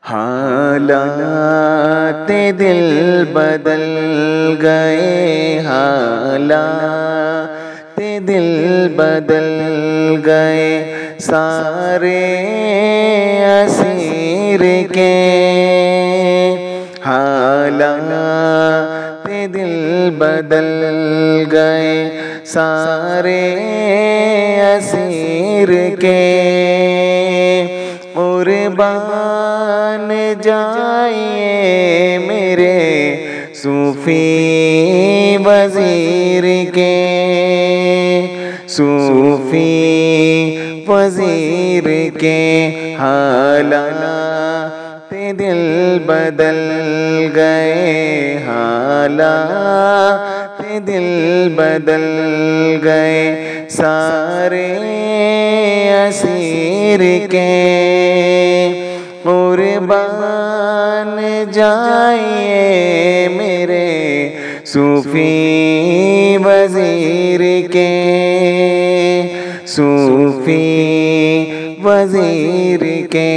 हालात दिल बदल गए, हालात दिल बदल गए, सारे असीर के। हालात दिल बदल गए, सारे असीर के। कुर्बान जाइए मेरे सूफी वज़ीर के, सूफी वज़ीर के। हालात दिल बदल गए, हालात दिल बदल गए, सारे असीर के। कुर्बान जाइए मेरे सूफी वज़ीर के, सूफी वज़ीर के।